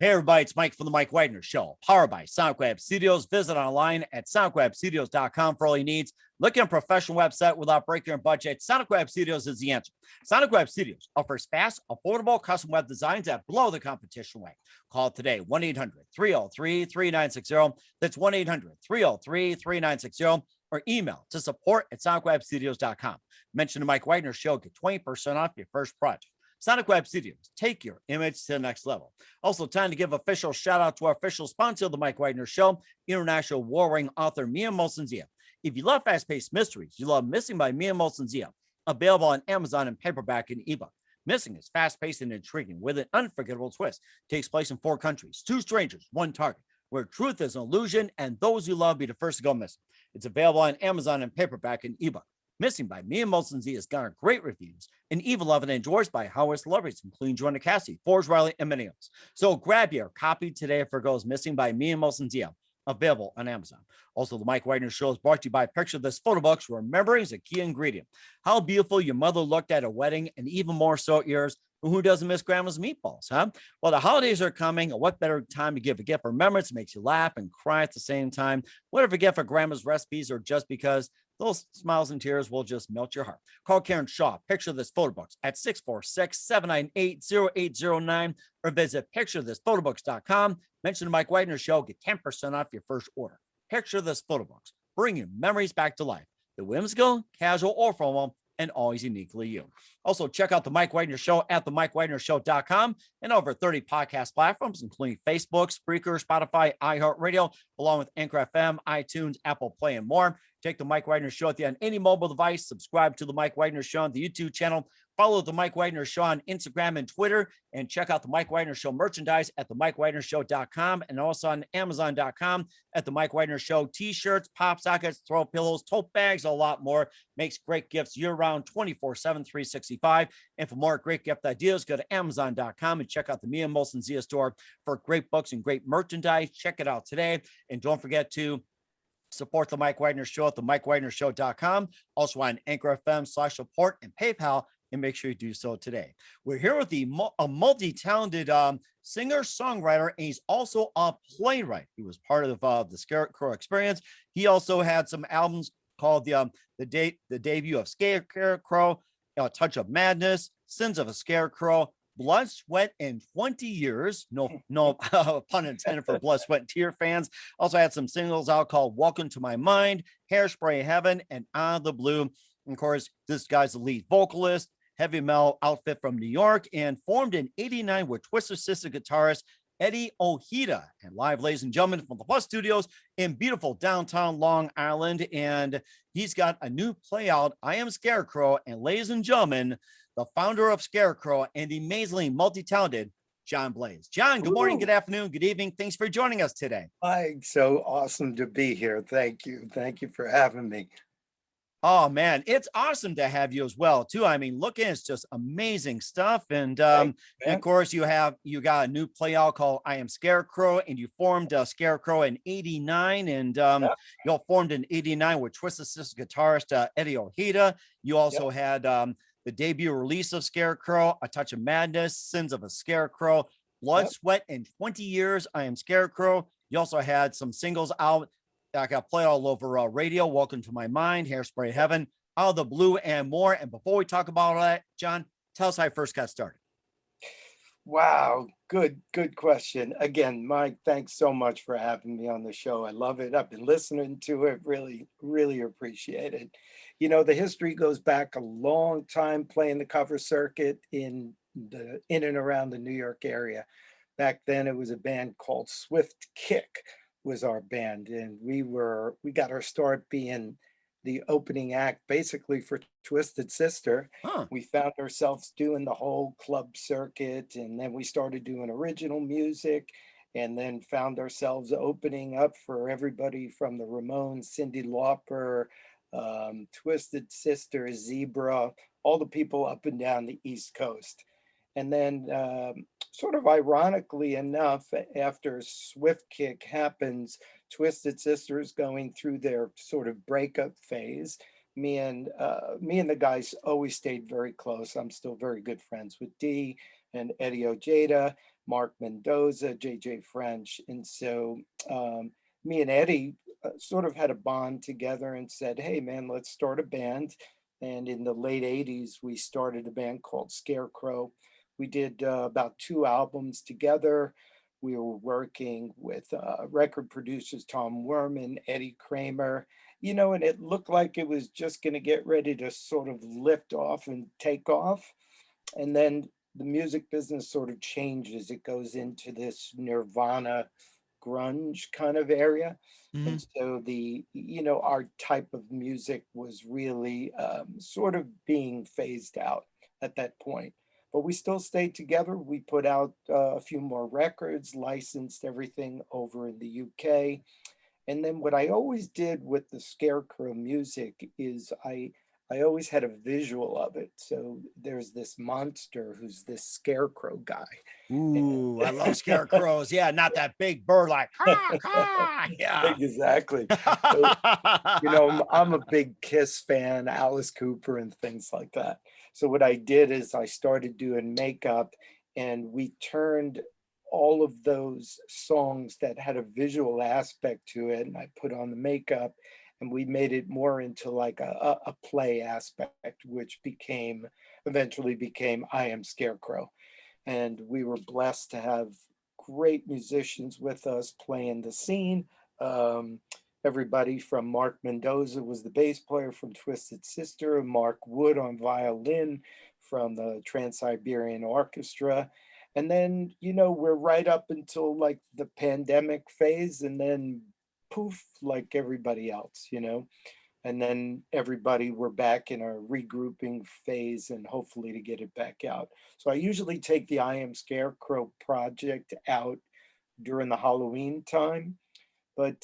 Hey, everybody, it's Mike from The Mike Wagner Show, powered by SoundWeb Studios. Visit online at soundwebstudios.com for all your needs. Look at a professional website without breaking your budget. SonicWeb Studios is the answer. SonicWeb Studios offers fast, affordable custom web designs that blow the competition away. Call today, 1-800-303-3960. That's 1-800-303-3960. Or email to support@sonicwebstudios.com. Mention the Mike Wagner Show, get 20% off your first project. Sonic Web Studios, take your image to the next level. Also, time to give official shout out to our official sponsor of the Mike Wagner Show, international warring author Mia Molson-Zia. If you love fast-paced mysteries, you love Missing by Mia Molson-Zia, available on Amazon in paperback and ebook. Missing is fast-paced and intriguing with an unforgettable twist. Takes place in 4 countries, 2 strangers, 1 target, where truth is an illusion and those you love be the first to go missing. It's available on Amazon in paperback and ebook. Missing by Mia Molson-Zia has garnered great reviews and even loved and endorsed by Howard celebrities, including Joanna Cassidy, Forbes Riley, and many others. So grab your copy today for Goes Missing by Mia Molson-Zia, available on Amazon. Also, the Mike Wagner Show is brought to you by Picture This Photo Books, where memory is a key ingredient. How beautiful your mother looked at a wedding, and even more so at yours. Who doesn't miss grandma's meatballs, huh? Well, the holidays are coming, and what better time to give a gift? Remembrance makes you laugh and cry at the same time. Whatever gift for grandma's recipes, or just because those smiles and tears will just melt your heart. Call Karen Shaw, Picture This Photo Books, at 646-798-0809, or visit picturethisphotoBooks.com. Mention the Mike Wagner Show, get 10% off your first order. Picture This Photo Books, bringing memories back to life. The whimsical, casual, or formal, and always uniquely you. Also, check out the Mike Wagner Show at themikewagnershow.com and over 30 podcast platforms, including Facebook, Spreaker, Spotify, iHeartRadio, along with Anchor FM, iTunes, Apple Play, and more. Take the Mike Wagner Show on any mobile device. Subscribe to the Mike Wagner Show on the YouTube channel. Follow the Mike Wagner Show on Instagram and Twitter, and check out the Mike Wagner Show merchandise at themikewagnershow.com and also on Amazon.com at the Mike Wagner Show t-shirts, pop sockets, throw pillows, tote bags, a lot more. Makes great gifts year-round, 24/7, 365. And for more great gift ideas, go to Amazon.com and check out the Mia Molson-Zia store for great books and great merchandise. Check it out today. And don't forget to support the Mike Wagner Show at themikewagnershow.com. Also on Anchor FM/support and PayPal. And make sure you do so today. We're here with a multi-talented singer-songwriter, and he's also a playwright. He was part of the Scarecrow experience. He also had some albums called the debut of Scarecrow, A Touch of Madness, Sins of a Scarecrow, Blood, Sweat, and 20 Years. No pun intended for Blood, Sweat, and Tear fans. Also had some singles out called Welcome to My Mind, Hairspray Heaven, and Out of the Blue. And of course, this guy's the lead vocalist, heavy metal outfit from New York, and formed in '89 with Twisted Sister guitarist Eddie Ojeda. And live, ladies and gentlemen, from the Plus Studios in beautiful downtown Long Island. And he's got a new play out, I Am Scarecrow. And ladies and gentlemen, the founder of Scarecrow and the amazingly multi-talented John Blaze. John, good morning, good afternoon, good evening. Thanks for joining us today. Mike, so awesome to be here. Thank you. Thank you for having me. Oh man, it's awesome to have you as well too. I mean, looking, it's just amazing stuff. And of course, you got a new play out called I Am Scarecrow, and you formed Scarecrow in '89, and you all formed in '89 with Twisted Sister guitarist Eddie Ojeda. You also had the debut release of Scarecrow, A Touch of Madness, Sins of a Scarecrow, Blood, Sweat, and 20 Years, I Am Scarecrow. You also had some singles out that got played all over radio, Welcome to My Mind, Hairspray Heaven, Out of the Blue, and more. And before we talk about all that, John, tell us how you first got started. Wow, good question. Again, Mike, thanks so much for having me on the show. I love it. I've been listening to it, really appreciate it. You know, the history goes back a long time, playing the cover circuit in and around the New York area. Back then it was a band called Swift Kick was our band, and we got our start being the opening act basically for Twisted Sister. We found ourselves doing the whole club circuit, and then we started doing original music, and then found ourselves opening up for everybody from the Ramones, Cyndi Lauper, Twisted Sister, Zebra, all the people up and down the East Coast. And then sort of ironically enough, after Swift Kick happens, Twisted Sister is going through their sort of breakup phase. Me and the guys always stayed very close. I'm still very good friends with Dee, and Eddie Ojeda, Mark Mendoza, JJ French. And so me and Eddie sort of had a bond together and said, hey, man, let's start a band. And in the late 80s, we started a band called Scarecrow. We did about 2 albums together. We were working with record producers Tom Werman, Eddie Kramer, and it looked like it was just going to get ready to sort of lift off and take off. And then the music business sort of changes. It goes into this Nirvana grunge kind of area. Mhm. And so our type of music was really sort of being phased out at that point. But we still stayed together. We put out a few more records, licensed everything over in the UK. And then what I always did with the Scarecrow music is I always had a visual of it. So there's this monster who's this scarecrow guy. Ooh, I love scarecrows. Yeah, not that big bird like caw, caw. Yeah. Exactly. So, I'm a big Kiss fan, Alice Cooper and things like that. So what I did is I started doing makeup, and we turned all of those songs that had a visual aspect to it, and I put on the makeup, and we made it more into like a play aspect, which eventually became I Am Scarecrow. And we were blessed to have great musicians with us playing the scene. Um, Everybody from Mark Mendoza was the bass player from Twisted Sister, Mark Wood on violin from the Trans-Siberian Orchestra. And then, we're right up until like the pandemic phase, and then poof, like everybody else, and then everybody we're back in a regrouping phase and hopefully to get it back out. So I usually take the I Am Scarecrow project out during the Halloween time, but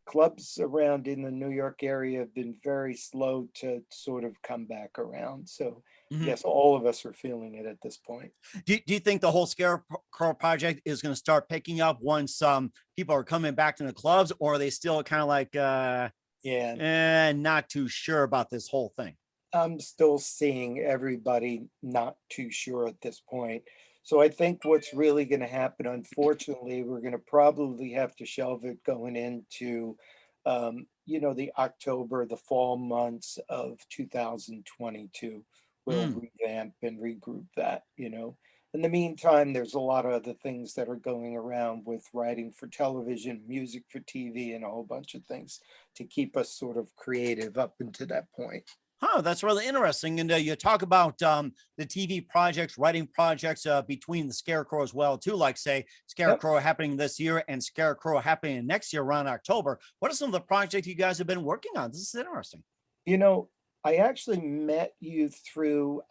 clubs around in the New York area have been very slow to sort of come back around. So Mhm. yes, all of us are feeling it at this point. Do you think the whole Scarecrow project is going to start picking up once people are coming back to the clubs, or are they still kind of like Yeah, not too sure about this whole thing? I'm still seeing everybody not too sure at this point. So I think what's really going to happen, unfortunately, we're going to probably have to shelve it going into, the October, the fall months of 2022. We'll Mm. revamp and regroup that. In the meantime, there's a lot of other things that are going around with writing for television, music for TV, and a whole bunch of things to keep us sort of creative up until that point. Huh, that's really interesting. And you talk about the TV projects, writing projects between the Scarecrow as well, too, like say Yep. Scarecrow happening this year and Scarecrow happening next year around October. What are some of the projects you guys have been working on? This is interesting. You know, I actually met you through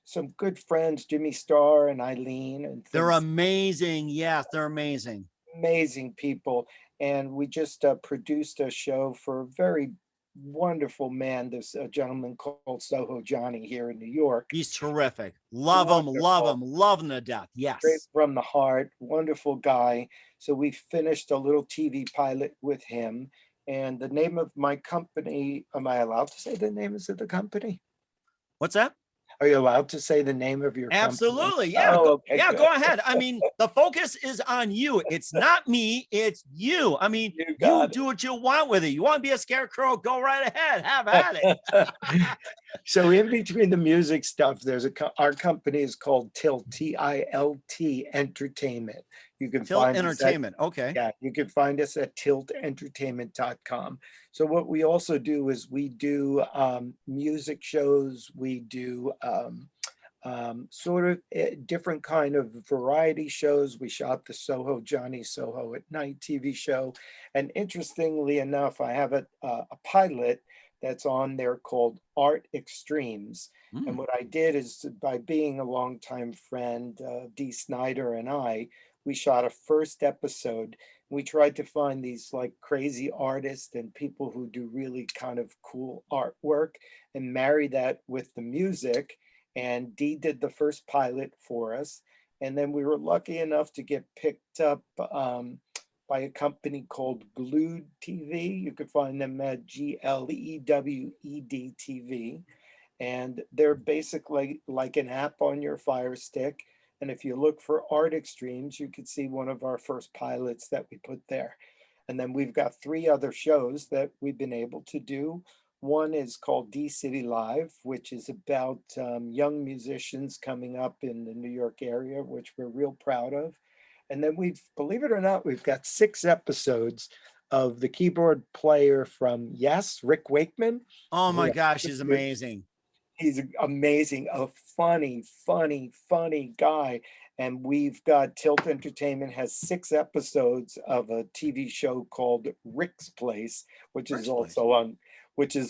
some good friends, Jimmy Starr and Eileen, and They're things, amazing. Yes, they're amazing. amazing people. And we just produced a show for a very wonderful man, this gentleman called Soho Johnny here in New York. He's terrific. Love Wonderful, him, love him to death. straight Yes. from the heart, wonderful guy. So we finished a little TV pilot with him. And the name of my company, am I allowed to say the names of the company? What's that? Are you allowed to say the name of your company? Absolutely. Oh, okay, Yeah, good. go ahead. I mean, the focus is on you. It's not me, it's you. I mean, You you got do what you want with it. You want to be a scarecrow, go right ahead. Have at it. it. So in between the music stuff, our company is called Tilt, T-I-L-T Entertainment. You can Tilt find us at Entertainment. Okay. Yeah, you can find us at tiltentertainment.com. So what we also do is we do music shows. We do sort of different kind of variety shows. We shot the Johnny Soho at Night TV show. And interestingly enough, I have a pilot that's on there called Art Extremes. And Mm. what I did is, by being a longtime friend, Dee Snyder and we shot a first episode. We tried to find these like crazy artists and people who do really kind of cool artwork and marry that with the music. And Dee did the first pilot for us. And then we were lucky enough to get picked up by a company called Glued TV. You could find them at GLEWED TV. and they're basically like an app on your Fire Stick. And if you look for art extremes, you could see one of our first pilots that we put there. And then we've got 3 other shows that we've been able to do. One is called D City Live, which is about young musicians coming up in the New York area, which we're real proud of. And then we've, believe it or not, we've got 6 episodes of the keyboard player from Yes, Rick Wakeman. Oh my Who gosh, he's amazing. He's amazing, a funny, funny, funny guy. And we've got Tilt Entertainment has 6 episodes of a TV show called Rick's Place, which is Rick's Place.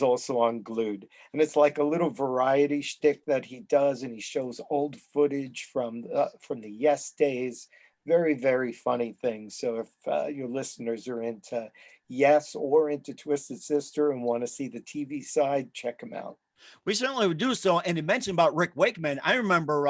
also on Glued. And it's like a little variety shtick that he does, and he shows old footage from the Yes days. Very, very funny things. So if your listeners are into Yes or into Twisted Sister and want to see the TV side, check them out. We certainly would do so. And you mentioned about Rick Wakeman. I remember,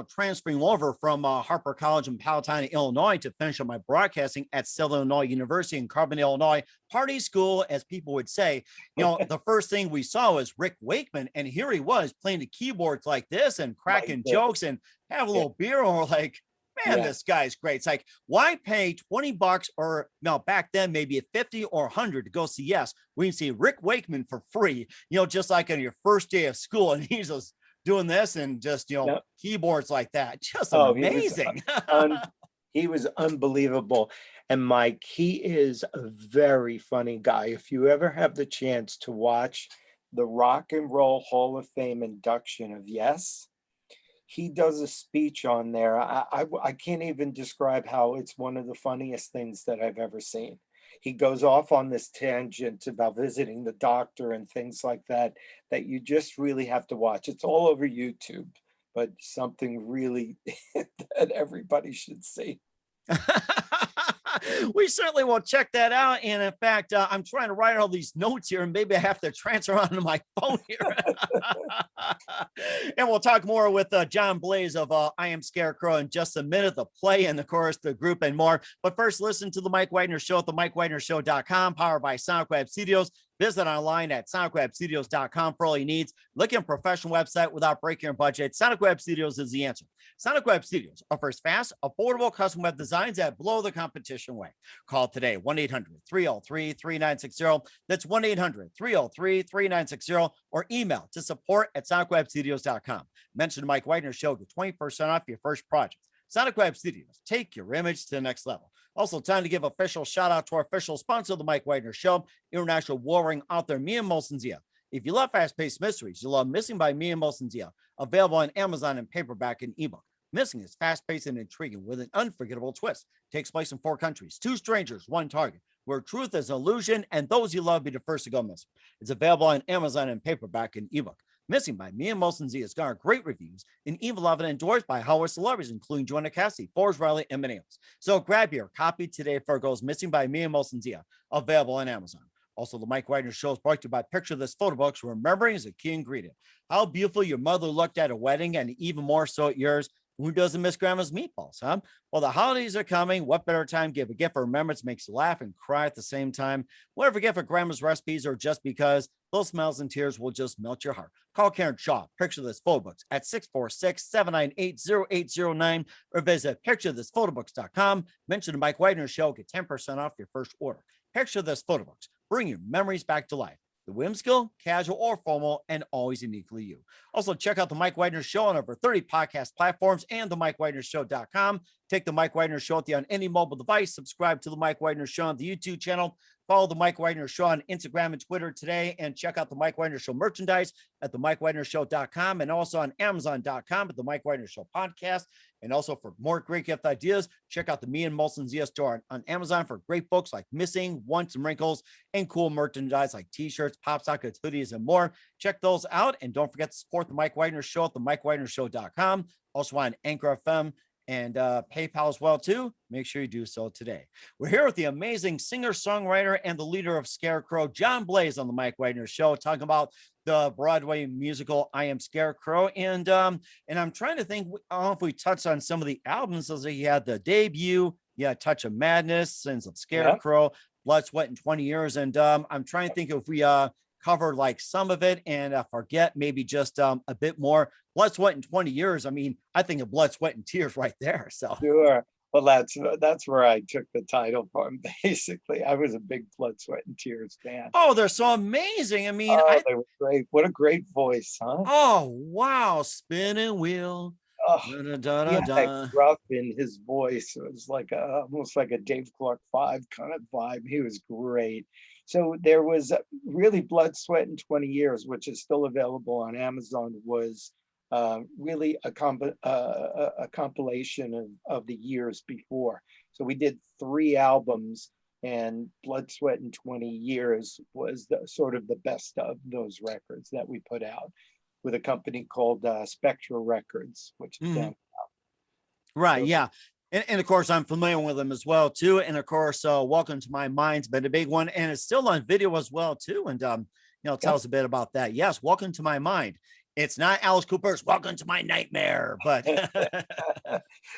transferring over from Harper College in Palatine, Illinois, to finish up my broadcasting at Southern Illinois University in Carbon, Illinois, party school, as people would say. The first thing we saw was Rick Wakeman, and here he was playing the keyboards like this and cracking jokes and have a little beer, and we're like, man, this guy's great. It's like, why pay $20 or back then maybe 50 or 100 to go see Yes? We can see Rick Wakeman for free, just like on your first day of school, and he's just doing this and just keyboards like that. Just amazing. He was unbelievable. And Mike, he is a very funny guy. If you ever have the chance to watch the Rock and Roll Hall of Fame induction of Yes, he does a speech on there. I can't even describe how it's one of the funniest things that I've ever seen. He goes off on this tangent about visiting the doctor and things like that you just really have to watch. It's all over YouTube, but something really that everybody should see. We certainly will check that out. And in fact, I'm trying to write all these notes here, and maybe I have to transfer onto my phone here. And we'll talk more with John Blaze of I Am Scarecrow in just a minute, the play and of course the group and more. But first, listen to the Mike Wagner Show at the MikeWagnerShow.com, powered by SoundWeb Studios. Visit online at sonicwebstudios.com for all your needs. Look at a professional website without breaking your budget. SonicWeb Studios is the answer. SonicWeb Studios offers fast, affordable custom web designs that blow the competition away. Call today, 1-800-303-3960. That's 1-800-303-3960, or email to support@sonicwebstudios.com. Mention the Mike Wagner Show, get 20% off your first project. Sonic Web Studios, take your image to the next level. Also, time to give official shout out to our official sponsor of the Mike Wagner Show, international warring author Mia Molson-Zia. If you love fast-paced mysteries, you love Missing by Mia Molson-Zia, available on Amazon in paperback and ebook. Missing is fast-paced and intriguing with an unforgettable twist. Takes place in 4 countries, 2 strangers, 1 target, where truth is an illusion and those you love be the first to go missing. It's available on Amazon in paperback and ebook. Missing by Mia Molson-Zia has garnered great reviews and even loved and endorsed by Hollywood celebrities, including Joanna Cassidy, Forrest Riley, and many others. So grab your copy today for it goes Missing by Mia Molson-Zia, available on Amazon. Also, the Mike Wagner Show is brought to you by Picture This Photo Books. Remembering is a key ingredient. How beautiful your mother looked at a wedding, and even more so at yours. Who doesn't miss grandma's meatballs, huh? Well, the holidays are coming. What better time to give a gift for remembrance makes you laugh and cry at the same time? Whatever gift for grandma's recipes or just because, those smiles and tears will just melt your heart. Call Karen Shaw, Picture This Photo Books at 646-798-0809 or visit picturethisphotoBooks.com. Mention the Mike Wagner Show, get 10% off your first order. Picture This Photo Books. Bring your memories back to life. The whimsical, casual, or formal, and always uniquely you. Also, check out the Mike Wagner Show on over 30 podcast platforms and the MikeWagnerShow.com. Take the Mike Wagner Show with you on any mobile device. Subscribe to the Mike Wagner Show on the YouTube channel. Follow the Mike Wagner Show on Instagram and Twitter today, and check out the Mike Wagner Show merchandise at the MikeWagnerShow.com and also on Amazon.com at the Mike Wagner Show podcast. And also for more great gift ideas, check out the Me and Molson-Zia store on Amazon for great books like Missing, Wants and Wrinkles, and cool merchandise like t-shirts, pop sockets, hoodies, and more. Check those out. And don't forget to support the Mike Wagner Show at the MikeWagnerShow.com. Also on Anchor FM and PayPal as well too. Make sure you do so today. We're here with the amazing singer, songwriter, and the leader of Scarecrow, John Blaze, on the Mike Wagner Show, talking about the Broadway musical I Am Scarecrow. And I'm trying to think, I don't know if we touched on some of the albums. So he had the debut, Touch of Madness, Sins of Scarecrow, Blood, Sweat, and 20 Years. And I'm trying to think if we kind cover like some of it and forget maybe just a bit more. Blood, Sweat, and 20 Years. I mean, I think of Blood, Sweat, and Tears right there. So Sure. Well, that's where I took the title from. Basically, I was a big Blood, Sweat, and Tears fan. oh, they're so amazing. I mean, Oh, they were great. What a great voice, huh? oh wow, spinning wheel. Oh, Da, da, da, he da, had that da. gruff in his voice. It was like almost like a Dave Clark 5 kind of vibe. He was great. So there was really Blood, Sweat, and 20 Years, which is still available on Amazon, was really a compilation of the years before. So we did 3 albums, and Blood, Sweat, and 20 Years was sort of the best of those records that we put out with a company called Spectra Records, which is down. Right. So, Yeah. And of course, I'm familiar with them as well, too. And of course, Welcome to My Mind's been a big one. And it's still on video as well, too. And, tell us a bit about that. Yes. Welcome to My Mind. It's not Alice Cooper's Welcome to My Nightmare, but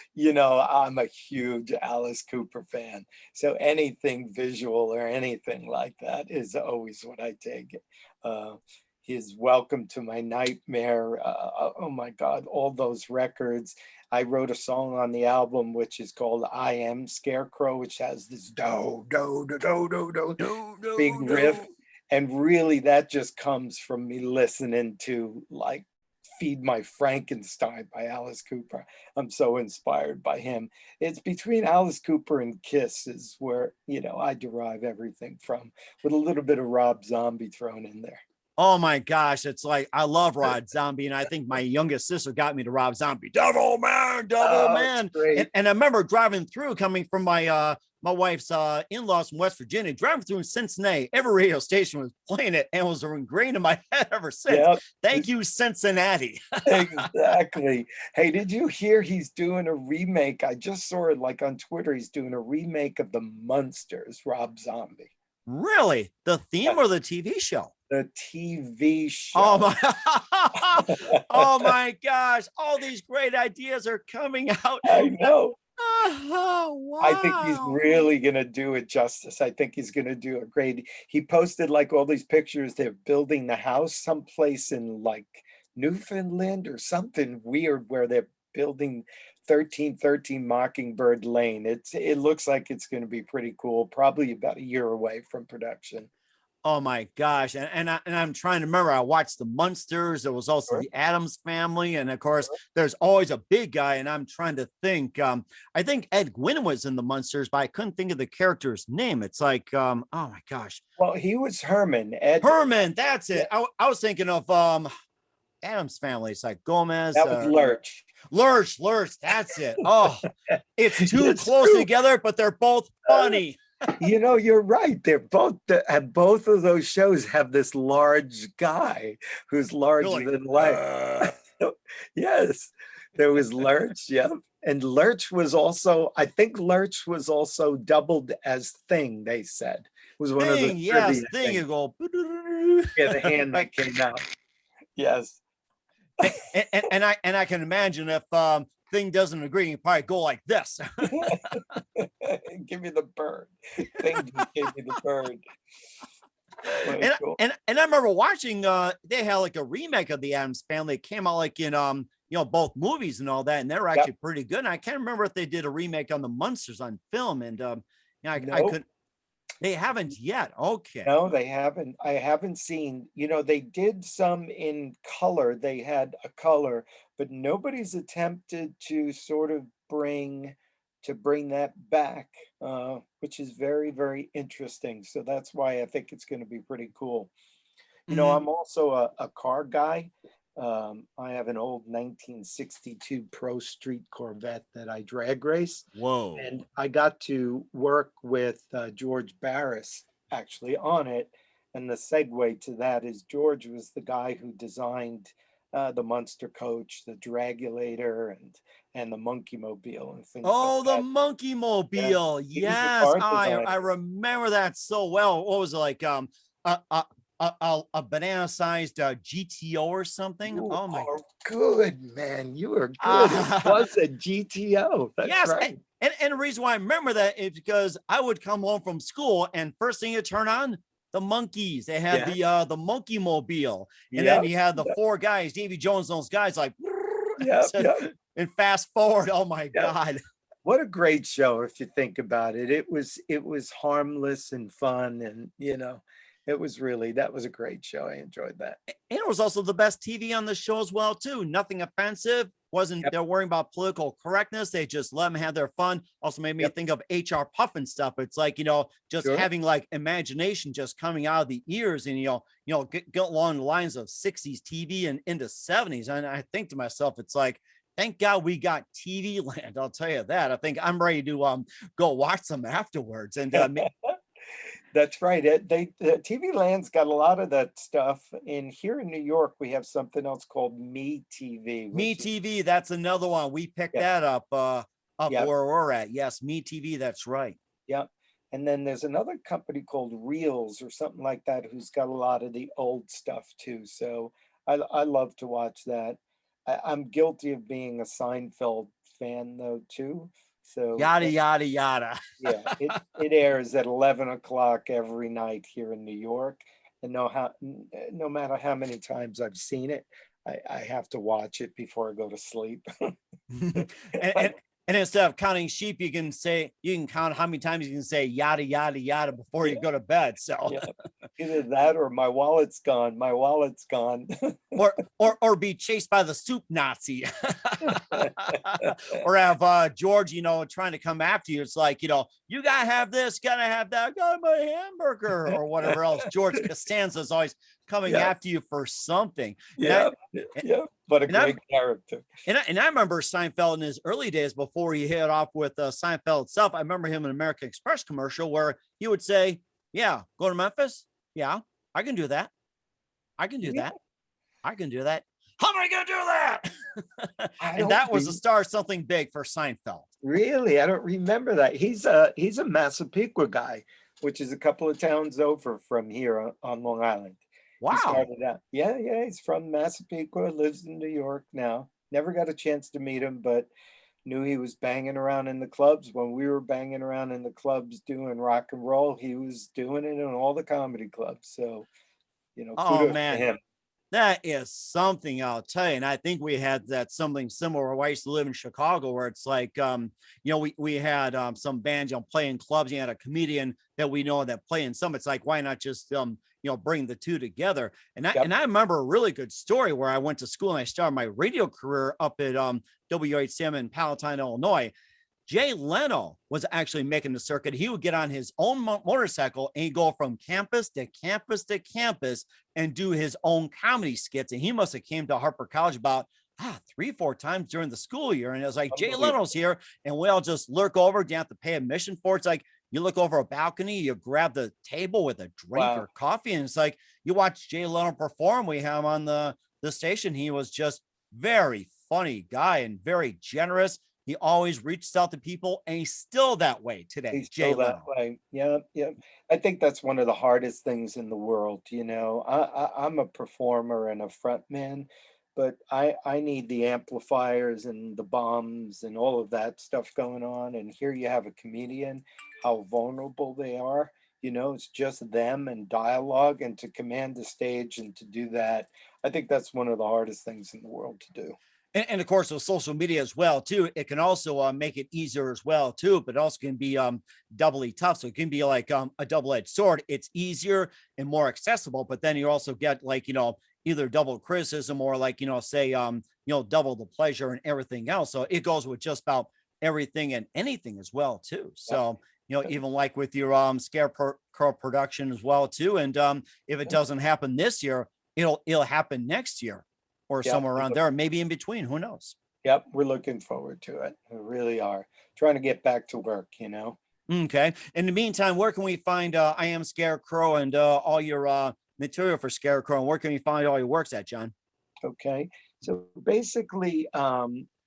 I'm a huge Alice Cooper fan. So anything visual or anything like that is always what I take. His Welcome to My Nightmare. Oh my God, all those records. I wrote a song on the album, which is called I Am Scarecrow, which has this do, do, do, do, do, do, big riff. And really that just comes from me listening to like Feed My Frankenstein by Alice Cooper. I'm so inspired by him. It's between Alice Cooper and Kiss is where, I derive everything from, with a little bit of Rob Zombie thrown in there. oh my gosh, it's like I love Rob Zombie, and I think my youngest sister got me to Rob Zombie. Devil Man, Devil Man. Great. And I remember driving through, coming from my wife's in-laws from West Virginia, driving through Cincinnati. Every radio station was playing it, and it was ingrained in my head ever since. Yep. Thank you, Cincinnati. Exactly. Hey, did you hear he's doing a remake? I just saw it like on Twitter. He's doing a remake of the Munsters, Rob Zombie. Really? The theme or the TV show? The TV show. Oh my, oh my gosh. All these great ideas are coming out. I know. Oh, wow. I think he's really going to do it justice. I think he's going to do a great. He posted like all these pictures. They're building the house someplace in like Newfoundland or something weird where they're building 1313 Mockingbird Lane. It looks like it's going to be pretty cool. Probably about a year away from production. Oh my gosh. And I'm trying to remember, I watched the Munsters. There was also Sure. the Addams Family. And of course, there's always a big guy. And I'm trying to think, I think Ed Gwynn was in the Munsters, but I couldn't think of the character's name. It's like, oh my gosh. Well, he was Herman. Herman, that's it. I was thinking of Addams Family. It's like Gomez. That was Lurch. Lurch, that's it. Oh, it's too It's close true. together, but they're both funny. You're right. They're both of those shows have this large guy who's larger Really? than life. Yes, there was Lurch. Yeah, and Lurch was also. I think Lurch was also doubled as Thing. They said it was one of the Yes, trivia thing. You things. go. Yeah, the hand that came out. Yes. and I can imagine if Thing doesn't agree, you probably go like this. Give me the bird. Thing just gave me the bird. And, Cool. and I remember watching they had like a remake of the Addams Family. It came out like in both movies and all that, and they were actually pretty good. And I can't remember if they did a remake on the Munsters on film, and I Nope. could. They haven't yet. Okay. No, they haven't. I haven't seen, they did some in color. They had a color, but nobody's attempted to sort of bring that back, which is very, very interesting. So that's why I think it's going to be pretty cool. Mhm. I'm also a car guy. I have an old 1962 Pro Street Corvette that I drag race. Whoa. And I got to work with George Barris actually on it. And the segue to that is George was the guy who designed the Munster coach, the Dragulator, and the Monkey Mobile and things Oh, like the that. Monkey Mobile. He was the Yes. car I designer. remember that so well. What was it like? A banana-sized GTO or something. You Oh my. are good, man. You are good. It was a GTO. That's Yes. right. And the reason why I remember that is because I would come home from school and first thing you turn on, the monkeys. They had Yeah. the monkey mobile, and then Yep. you had the four guys, Davy Jones, those guys like. Yep. So, Yep. and fast forward, oh my Yep. God. What a great show if you think about it. It was harmless and fun, and it was really, that was a great show. I enjoyed that. And it was also the best TV on the show as well, too. Nothing offensive. Wasn't Yep. they're worrying about political correctness. They just let them have their fun. Also made me Yep. think of HR Puff and stuff. It's like, just Sure. having like imagination just coming out of the ears and, get along the lines of 60s TV and into 70s. And I think to myself, it's like, thank God we got TV land. I'll tell you that. I think I'm ready to go watch some afterwards. And That's right. The TV Land's got a lot of that stuff. And here in New York, we have something else called Me TV, Me which is, TV, that's another one. We picked yeah, that up yeah, where we're at. Yes, Me TV, that's right. yeah. And then there's another company called Reels or something like that, who's got a lot of the old stuff too. So I love to watch that. I'm guilty of being a Seinfeld fan though too. So Yada yada yada. yeah, it airs at 11 o'clock every night here in New York, and no matter how many times I've seen it, I have to watch it before I go to sleep. and, and and instead of counting sheep, you can count how many times you can say yada yada yada before you Yeah, go to bed. So yeah, either that or my wallet's gone. My wallet's gone. or be chased by the soup Nazi. Or have George, trying to come after you. It's like, you gotta have this, gotta have that, I got my hamburger, or whatever else. George Costanza's always coming Yeah, after you for something. And I yeah, yeah. What a and I'm great character. and I remember Seinfeld in his early days before he hit off with Seinfeld itself. I remember him in an American Express commercial where he would say, "Yeah, go to Memphis. Yeah, I can do that. I can do Yeah, that. I can do that. How am I going to do that?" I And don't that was the start of something big for Seinfeld. really. I don't remember that. He's a Massapequa guy, which is a couple of towns over from here on Long Island. He Wow. started out, yeah, yeah. He's from Massapequa, lives in New York now. Never got a chance to meet him, but knew he was banging around in the clubs when we were banging around in the clubs doing rock and roll. He was doing it in all the comedy clubs. So, Oh kudos to man. him. That is something, I'll tell you. And I think we had that something similar where I used to live in Chicago, where it's like, we had some bands, playing clubs. You had a comedian that we know that play in some. It's like, why not just, bring the two together? And Yep. I remember a really good story where I went to school and I started my radio career up at WHCM in Palatine, Illinois. Jay Leno was actually making the circuit. He would get on his own motorcycle and he'd go from campus to campus to campus and do his own comedy skits. And he must have came to Harper College about 3, 4 times during the school year. And it was like, Jay Leno's Unbelievable. here. And we all just lurk over. You have to pay admission for it. It's like you look over a balcony, you grab the table with a drink Wow. or coffee. And it's like you watch Jay Leno perform. We have him on the station. He was just very funny guy and very generous. He always reaches out to people, and he's still that way today, He's Jay still that Leno. way. Yeah, yeah. I think that's one of the hardest things in the world. I'm a performer and a front man, but I need the amplifiers and the bombs and all of that stuff going on. And here you have a comedian, how vulnerable they are. It's just them and dialogue, and to command the stage and to do that, I think that's one of the hardest things in the world to do. And of course, with social media as well, too, it can also make it easier as well, too, but also can be doubly tough. So it can be like a double-edged sword. It's easier and more accessible, but then you also get like, either double criticism or like, say, double the pleasure and everything else. So it goes with just about everything and anything as well, too. Yep. So, even like with your Scarecrow production as well, too. And if it Yep. doesn't happen this year, it'll happen next year or Yep. somewhere around there, maybe in between. Who knows? Yep, we're looking forward to it. We really are. Trying to get back to work. Okay. In the meantime, where can we find I Am Scarecrow and all your material for Scarecrow? And where can we find all your works at, John? Okay. So basically,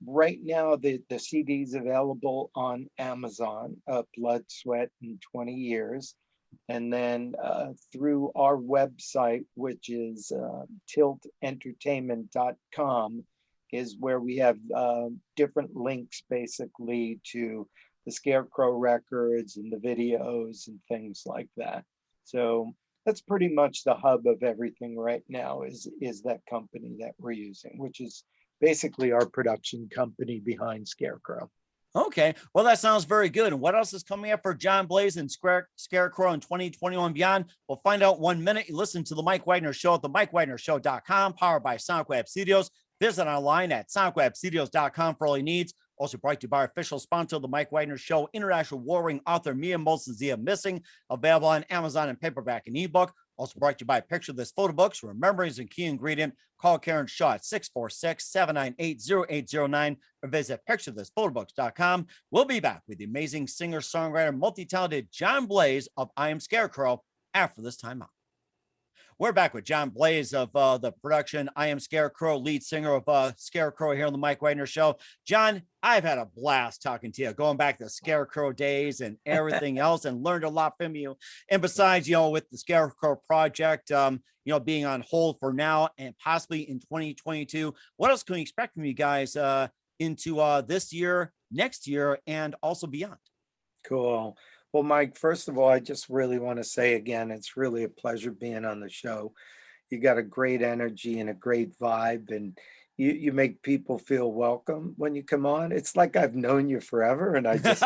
right now the CD's available on Amazon, Blood, Sweat, and 20 Years. And then through our website, which is tiltentertainment.com, is where we have different links basically to the Scarecrow records and the videos and things like that. So that's pretty much the hub of everything right now is that company that we're using, which is basically our production company behind Scarecrow. Okay. Well, that sounds very good. And what else is coming up for John Blaze and Scarecrow in 2021 beyond? We'll find out 1 minute. You listen to the Mike Wagner Show at the MikeWagnerShow.com, powered by SoundWeb Studios. Visit online at SoundWebStudios.com for all your needs. Also brought to you by our official sponsor, the Mike Wagner Show, international warring author Mia Molson Zia Missing, available on Amazon and paperback and ebook. Also brought to you by Picture This Photo Books, where memory is a key ingredient. Call Karen Shaw at 646-798-0809 or visit picturethisphotoBooks.com. We'll be back with the amazing singer, songwriter, multi-talented John Blaze of I Am Scarecrow after this time out. We're back with John Blaze of the production I Am Scarecrow, lead singer of Scarecrow here on the Mike Wagner Show. John, I've had a blast talking to you, going back to Scarecrow days and everything else, and learned a lot from you. And besides, with the Scarecrow project, being on hold for now and possibly in 2022, what else can we expect from you guys into this year, next year, and also beyond? Cool. Well, Mike, first of all, I just really want to say again, it's really a pleasure being on the show. You got a great energy and a great vibe, and you make people feel welcome when you come on. It's like I've known you forever, and I just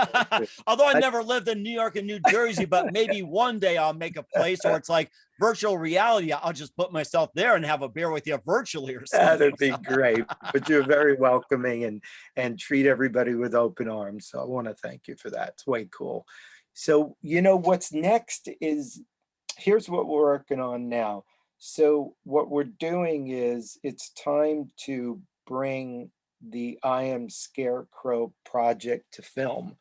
although I never lived in New York and New Jersey, but maybe one day I'll make a place where it's like virtual reality. I'll just put myself there and have a beer with you virtually or something. That'd be great. But you're very welcoming and treat everybody with open arms. So I want to thank you for that. It's way cool. So, what's next is, here's what we're working on now. So what we're doing is it's time to bring the I Am Scarecrow project to film.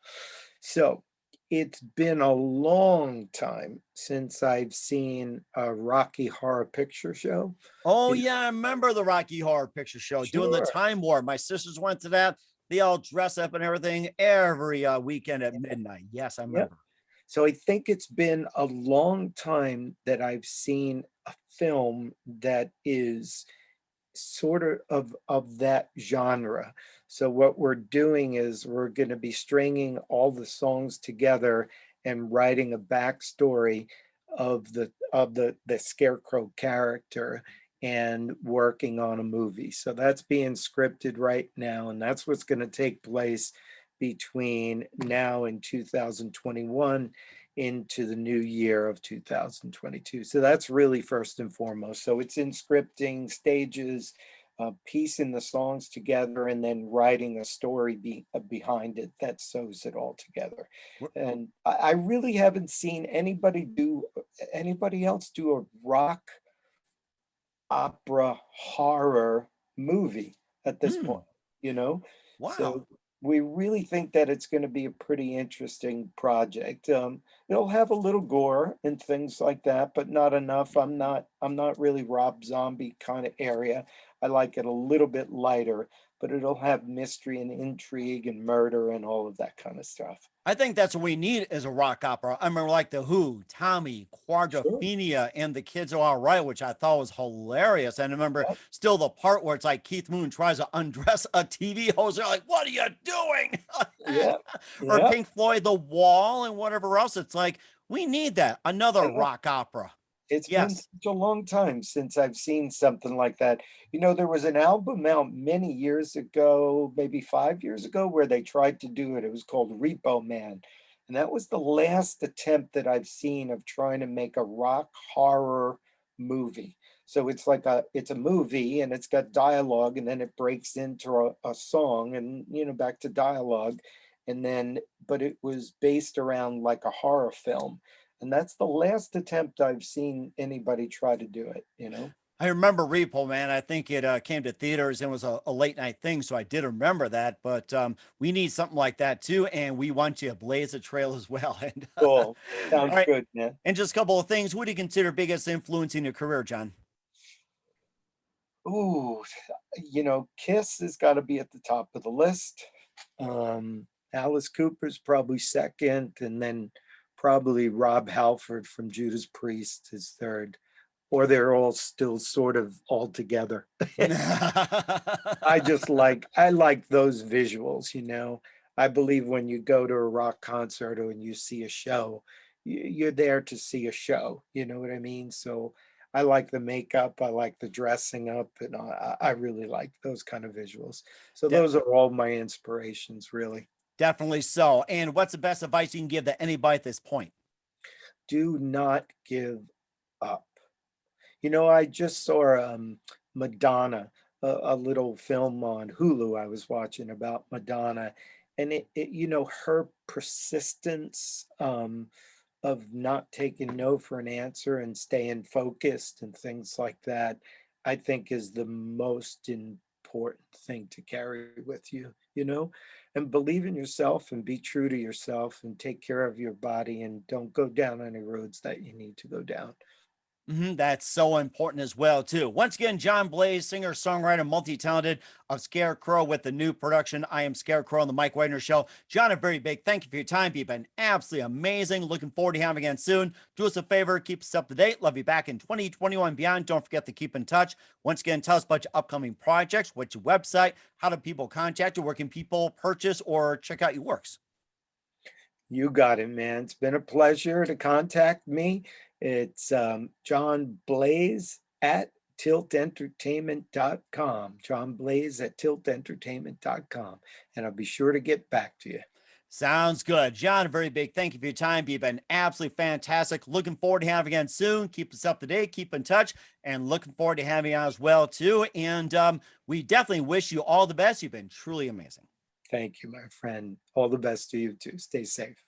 So it's been a long time since I've seen a Rocky Horror Picture Show. Oh, yeah, I remember the Rocky Horror Picture Show, doing the Sure. Time Warp. My sisters went to that. They all dress up and everything every weekend at midnight. Yes, I remember. So I think it's been a long time that I've seen a film that is sort of that genre. So what we're doing is we're going to be stringing all the songs together and writing a backstory of the Scarecrow character and working on a movie. So that's being scripted right now, and that's what's going to take place between now and 2021 into the new year of 2022. So that's really first and foremost. So it's in scripting stages, piecing the songs together, and then writing a story behind it that sews it all together. And I really haven't seen anybody else do a rock opera horror movie at this point, Wow. So we really think that it's going to be a pretty interesting project. It'll have a little gore and things like that, but not enough. I'm not really Rob Zombie kind of area. I like it a little bit lighter, but it'll have mystery and intrigue and murder and all of that kind of stuff. I think that's what we need as a rock opera. I remember like the Who, Tommy, Quadrophenia, and the Kids Are All Right, which I thought was hilarious. And I remember still the part where it's like Keith Moon tries to undress a TV host. They're like, "What are you doing?" Or Pink Floyd, The Wall, and whatever else. It's like, we need that. Another rock opera. It's been such a long time since I've seen something like that. There was an album out many years ago, maybe 5 years ago, where they tried to do it. It was called Repo Man. And that was the last attempt that I've seen of trying to make a rock horror movie. So it's a movie and it's got dialogue, and then it breaks into a song and, back to dialogue. But it was based around like a horror film. And that's the last attempt I've seen anybody try to do it, I remember Repo Man. I think it came to theaters and was a late night thing. So I did remember that. But we need something like that too. And we want you to blaze a trail as well. And, cool. Sounds right. Good, man. And just a couple of things. Who do you consider biggest influence in your career, John? Ooh, Kiss has got to be at the top of the list. Alice Cooper's probably second, and then probably Rob Halford from Judas Priest is third, or they're all still sort of all together. I like those visuals, I believe when you go to a rock concert or when you see a show, you're there to see a show, you know what I mean? So I like the makeup, I like the dressing up, and I really like those kind of visuals. So De- those are all my inspirations, really. Definitely so. And what's the best advice you can give to anybody at this point? Do not give up. You know, I just saw Madonna, a little film on Hulu I was watching about Madonna, and you know, her persistence of not taking no for an answer and staying focused and things like that, I think is the most important thing to carry with you, you know? And believe in yourself and be true to yourself and take care of your body and don't go down any roads that you need to go down. That's so important as well, too. Once again, John Blaze, singer, songwriter, multi-talented of Scarecrow with the new production, I Am Scarecrow on the Mike Wagner Show. John, a very big thank you for your time. You've been absolutely amazing. Looking forward to having you again soon. Do us a favor, keep us up to date. Love you back in 2021 and beyond. Don't forget to keep in touch. Once again, tell us about your upcoming projects, what's your website, how do people contact you, where can people purchase or check out your works? You got it, man. It's been a pleasure to contact me. It's John Blaze at tiltentertainment.com. John Blaze at tiltentertainment.com. And I'll be sure to get back to you. Sounds good. John, a very big thank you for your time. You've been absolutely fantastic. Looking forward to having you again soon. Keep us up to date, keep in touch, and looking forward to having you on as well, too. And we definitely wish you all the best. You've been truly amazing. Thank you, my friend. All the best to you too. Stay safe.